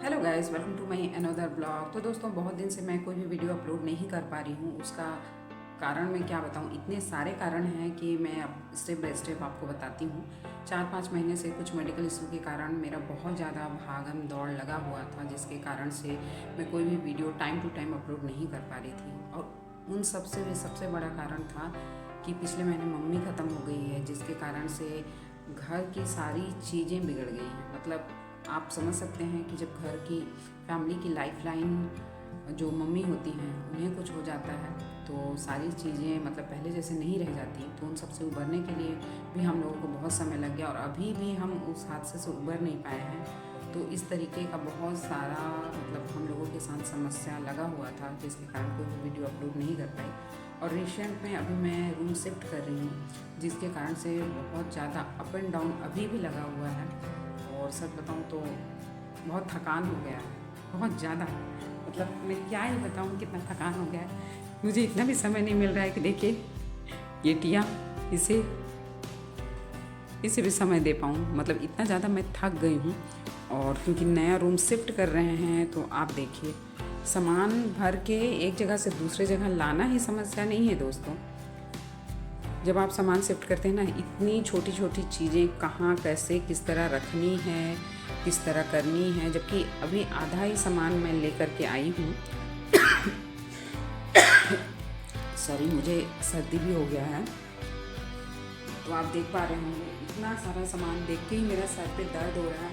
Hello guys, welcome to my another blog. तो दोस्तों, बहुत दिन से मैं कोई भी वीडियो अपलोड नहीं कर पा रही हूँ। उसका कारण मैं क्या बताऊँ, इतने सारे कारण हैं कि मैं अब स्टेप बाय स्टेप आपको बताती हूँ। 4-5 महीने से कुछ मेडिकल इशू के कारण मेरा बहुत ज़्यादा भागम दौड़ लगा हुआ था, जिसके कारण से मैं कोई भी video time to time upload नहीं कर पा रही थी। और उन सबसे भी सबसे बड़ा कारण था कि पिछले महीने मम्मी ख़त्म हो गई है, जिसके कारण से घर की सारी चीज़ें बिगड़ गई हैं। मतलब आप समझ सकते हैं कि जब घर की फैमिली की लाइफलाइन जो मम्मी होती हैं उन्हें कुछ हो जाता है तो सारी चीज़ें मतलब पहले जैसे नहीं रह जाती। तो उन सबसे उबरने के लिए भी हम लोगों को बहुत समय लग गया और अभी भी हम उस हादसे से उबर नहीं पाए हैं। तो इस तरीके का बहुत सारा मतलब हम लोगों के साथ समस्या लगा हुआ था, जिसके कारण कोई भी वीडियो अपलोड नहीं कर पाई। और रिसेंट में अभी मैं रूम शिफ्ट कर रही हूँ, जिसके कारण से बहुत ज़्यादा अप एंड डाउन अभी भी लगा हुआ है। और सच बताऊँ तो बहुत थकान हो गया है, बहुत ज़्यादा। मतलब मैं क्या ही बताऊँ कितना थकान हो गया है। मुझे इतना भी समय नहीं मिल रहा है कि देखिए ये टिया, इसे भी समय दे पाऊँ। मतलब इतना ज़्यादा मैं थक गई हूँ। और क्योंकि नया रूम शिफ्ट कर रहे हैं तो आप देखिए, सामान भर के एक जगह से दूसरे जगह लाना ही समस्या नहीं है दोस्तों। जब आप सामान शिफ्ट करते हैं ना, इतनी छोटी छोटी चीज़ें कहाँ कैसे किस तरह रखनी है, किस तरह करनी है। जबकि अभी आधा ही सामान मैं लेकर के आई हूँ। सॉरी, मुझे सर्दी भी हो गया है। तो आप देख पा रहे होंगे इतना सारा सामान देख के ही मेरा सर पे दर्द हो रहा है।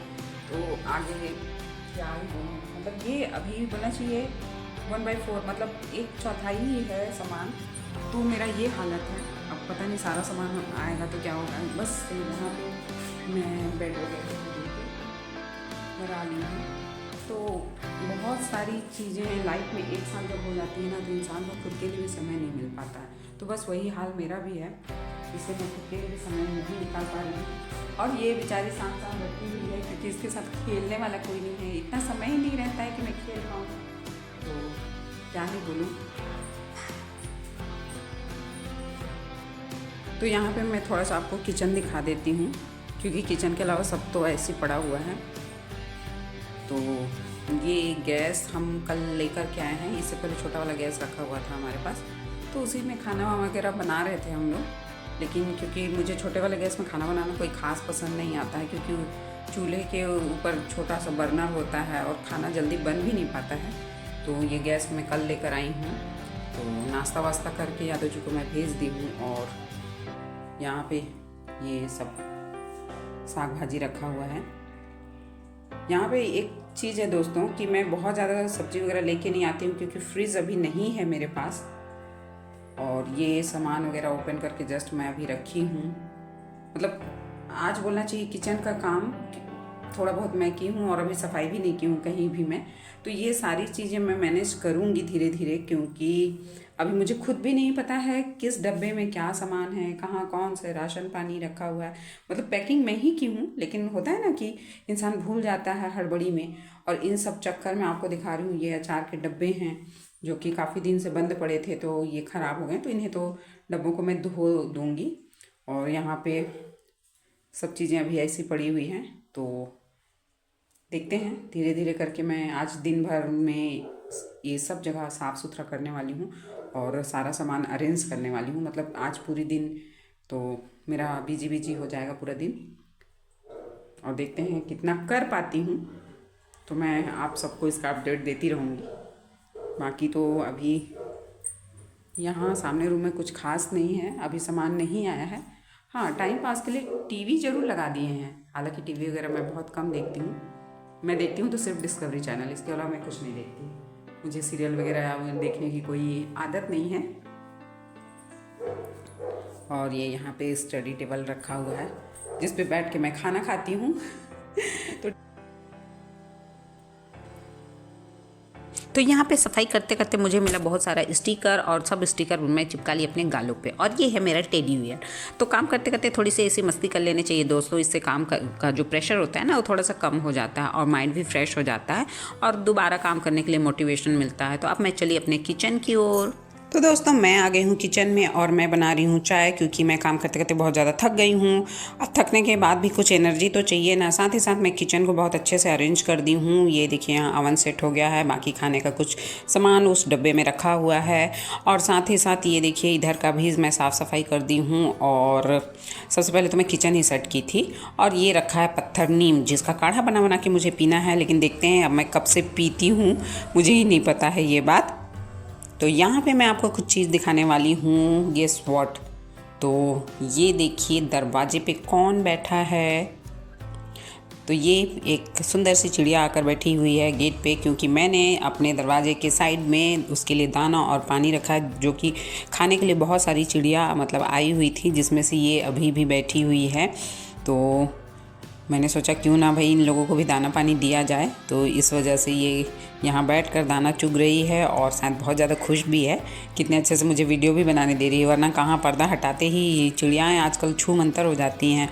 तो आगे क्या ही बोलूँ, मतलब ये अभी बोलना चाहिए 1/4, मतलब 1/4 ही है सामान। तो मेरा ये हालत है। अब पता नहीं सारा सामान आएगा तो क्या होगा। बस यहाँ पे मैं बेड वगैरह घर आ ली हूँ। तो बहुत सारी चीज़ें लाइफ में एक साथ जब हो जाती है ना, तो इंसान को खुद के लिए भी समय नहीं मिल पाता है। तो बस वही हाल मेरा भी है, इससे मैं खुद के लिए भी समय नहीं निकाल पा रही हूँ। और ये बेचारी साथ साथ बैठी हुई है क्योंकि इसके साथ खेलने वाला कोई नहीं है। इतना समय ही नहीं रहता है कि मैं खेल पाऊँ। तो क्या ही बोलूँ। तो यहाँ पे मैं थोड़ा सा आपको किचन दिखा देती हूँ, क्योंकि किचन के अलावा सब तो ऐसे पड़ा हुआ है। तो ये गैस हम कल लेकर के आए हैं। इससे पहले छोटा वाला गैस रखा हुआ था हमारे पास, तो उसी में खाना वगैरह बना रहे थे हम लोग। लेकिन क्योंकि मुझे छोटे वाले गैस में खाना बनाना कोई ख़ास पसंद नहीं आता है, क्योंकि चूल्हे के ऊपर छोटा सा बर्नर होता है और खाना जल्दी बन भी नहीं पाता है। तो ये गैस मैं कल लेकर आई हूँ। तो नाश्ता वास्ता करके यादव जी को मैं भेज दी हूँ। और यहाँ पे ये सब साग भाजी रखा हुआ है। यहाँ पे एक चीज़ है दोस्तों कि मैं बहुत ज़्यादा सब्ज़ी वगैरह लेके नहीं आती हूँ, क्योंकि फ्रिज अभी नहीं है मेरे पास। और ये सामान वगैरह ओपन करके जस्ट मैं अभी रखी हूँ। मतलब आज बोलना चाहिए किचन का काम थोड़ा बहुत मैं की हूँ, और अभी सफाई भी नहीं की हूँ कहीं भी मैं। तो ये सारी चीज़ें मैं मैनेज करूँगी धीरे धीरे, क्योंकि अभी मुझे खुद भी नहीं पता है किस डब्बे में क्या सामान है, कहाँ कौन से राशन पानी रखा हुआ है। मतलब पैकिंग मैं ही की हूँ, लेकिन होता है ना कि इंसान भूल जाता है हड़बड़ी में। और इन सब चक्कर में आपको दिखा रही हूँ, ये अचार के डब्बे हैं जो कि काफ़ी दिन से बंद पड़े थे, तो ये ख़राब हो गए। तो इन्हें तो डब्बों को मैं धो दूँगी। और यहाँ पे सब चीज़ें अभी ऐसी पड़ी हुई हैं। तो देखते हैं धीरे धीरे करके। मैं आज दिन भर में ये सब जगह साफ़ सुथरा करने वाली हूँ और सारा सामान अरेंज करने वाली हूँ। मतलब आज पूरी दिन तो मेरा बिजी बिजी हो जाएगा पूरा दिन, और देखते हैं कितना कर पाती हूँ। तो मैं आप सबको इसका अपडेट देती रहूँगी। बाकी तो अभी यहाँ सामने रूम में कुछ खास नहीं है, अभी सामान नहीं आया है। हाँ, टाइम पास के लिए टीवी ज़रूर लगा दिए हैं। हालांकि टीवी वगैरह मैं बहुत कम देखती हूँ। मैं देखती हूँ तो सिर्फ डिस्कवरी चैनल, इसके अलावा मैं कुछ नहीं देखती। मुझे सीरियल वगैरह देखने की कोई आदत नहीं है। और ये यहाँ पे स्टडी टेबल रखा हुआ है जिस पे बैठ के मैं खाना खाती हूँ। तो यहाँ पे सफाई करते करते मुझे मिला बहुत सारा स्टिकर, और सब स्टिकर मैं चिपका ली अपने गालों पे। और ये है मेरा टेडी बियर। तो काम करते करते थोड़ी सी ऐसी मस्ती कर लेनी चाहिए दोस्तों। इससे काम का जो प्रेशर होता है ना, वो थोड़ा सा कम हो जाता है और माइंड भी फ्रेश हो जाता है और दोबारा काम करने के लिए मोटिवेशन मिलता है। तो अब मैं चली अपने किचन की ओर। तो दोस्तों मैं आ गई हूँ किचन में और मैं बना रही हूँ चाय, क्योंकि मैं काम करते करते बहुत ज़्यादा थक गई हूँ। अब थकने के बाद भी कुछ एनर्जी तो चाहिए ना। साथ ही साथ मैं किचन को बहुत अच्छे से अरेंज कर दी हूँ। ये देखिए यहाँ अवन सेट हो गया है, बाकी खाने का कुछ सामान उस डब्बे में रखा हुआ है। और साथ ही साथ ये देखिए इधर का भी मैं साफ़ सफाई कर दी हूँ। और सबसे पहले तो मैं किचन ही सेट की थी। और ये रखा है पत्थर नीम, जिसका काढ़ा बना बना के मुझे पीना है, लेकिन देखते हैं अब मैं कब से पीती हूँ, मुझे ही नहीं पता है ये बात। तो यहाँ पे मैं आपको कुछ चीज़ दिखाने वाली हूँ। Guess what. तो ये देखिए दरवाजे पे कौन बैठा है। तो ये एक सुंदर सी चिड़िया आकर बैठी हुई है गेट पे, क्योंकि मैंने अपने दरवाजे के साइड में उसके लिए दाना और पानी रखा है, जो कि खाने के लिए बहुत सारी चिड़िया मतलब आई हुई थी, जिसमें से ये अभी भी बैठी हुई है। तो मैंने सोचा क्यों ना भाई इन लोगों को भी दाना पानी दिया जाए। तो इस वजह से ये यहाँ बैठकर दाना चुग रही है और शायद बहुत ज़्यादा खुश भी है। कितने अच्छे से मुझे वीडियो भी बनाने दे रही है, वरना कहाँ पर्दा हटाते ही चिड़ियाएँ आजकल छू मंतर हो जाती हैं।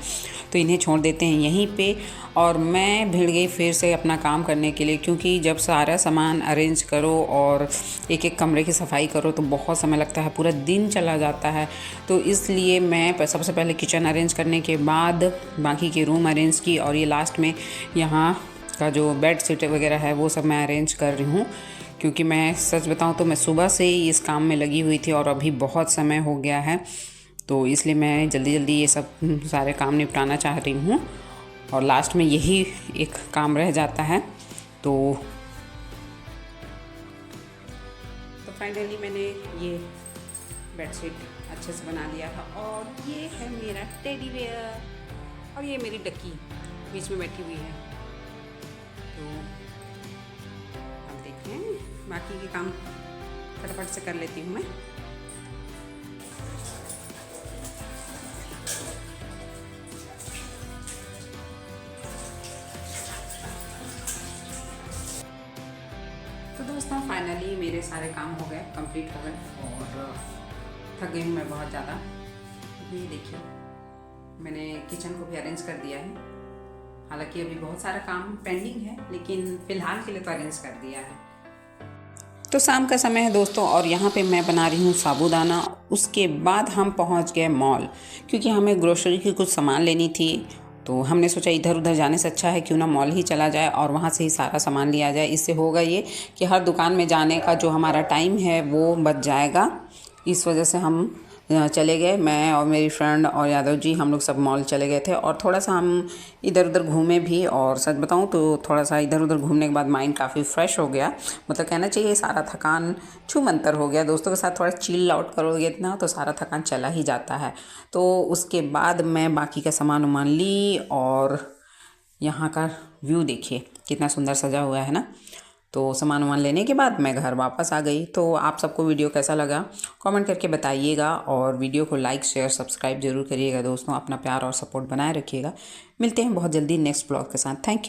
तो इन्हें छोड़ देते हैं यहीं पे। और मैं भिड़ गई फिर से अपना काम करने के लिए, क्योंकि जब सारा सामान अरेंज करो और एक एक कमरे की सफाई करो तो बहुत समय लगता है, पूरा दिन चला जाता है। तो इसलिए मैं सबसे पहले किचन अरेंज करने के बाद बाकी के रूम अरेंज की, और ये लास्ट में यहाँ का जो बेड शीट वगैरह है वो सब मैं अरेंज कर रही हूँ। क्योंकि मैं सच बताऊँ तो मैं सुबह से ही इस काम में लगी हुई थी और अभी बहुत समय हो गया है, तो इसलिए मैं जल्दी जल्दी ये सब सारे काम निपटाना चाह रही हूँ। और लास्ट में यही एक काम रह जाता है। तो फाइनली मैंने ये बेडशीट अच्छे से बना दिया था। और ये है मेरा टेडी बेयर, और ये मेरी डक्की बीच में बैठी हुई है। तो अब देखते हैं, बाकी के काम फटाफट से कर लेती हूँ मैं। तो दोस्तों फाइनली मेरे सारे काम हो गए, कंप्लीट हो गए, और थक गई हूँ मैं बहुत ज़्यादा। ये देखिए मैंने किचन को भी अरेंज कर दिया है। हालांकि अभी बहुत सारा काम पेंडिंग है, लेकिन फ़िलहाल के लिए तो अरेंज कर दिया है। तो शाम का समय है दोस्तों, और यहाँ पे मैं बना रही हूँ साबूदाना। उसके बाद हम पहुँच गए मॉल, क्योंकि हमें ग्रोसरी की कुछ सामान लेनी थी। तो हमने सोचा इधर उधर जाने से अच्छा है क्यों ना मॉल ही चला जाए और वहाँ से ही सारा सामान लिया जाए। इससे होगा ये कि हर दुकान में जाने का जो हमारा टाइम है वो बच जाएगा। इस वजह से हम चले गए, मैं और मेरी फ्रेंड और यादव जी, हम लोग सब मॉल चले गए थे। और थोड़ा सा हम इधर उधर घूमे भी, और सच बताऊं तो थोड़ा सा इधर उधर घूमने के बाद माइंड काफ़ी फ्रेश हो गया। मतलब कहना चाहिए सारा थकान छू मंतर हो गया। दोस्तों के साथ थोड़ा चिल आउट करोगे इतना तो सारा थकान चला ही जाता है। तो उसके बाद मैं बाकी का सामान उमान ली, और यहाँ का व्यू देखिए कितना सुंदर सजा हुआ है ना। तो सामान वामान लेने के बाद मैं घर वापस आ गई। तो आप सबको वीडियो कैसा लगा कमेंट करके बताइएगा, और वीडियो को लाइक शेयर सब्सक्राइब जरूर करिएगा दोस्तों। अपना प्यार और सपोर्ट बनाए रखिएगा। मिलते हैं बहुत जल्दी नेक्स्ट ब्लॉग के साथ। Thank you.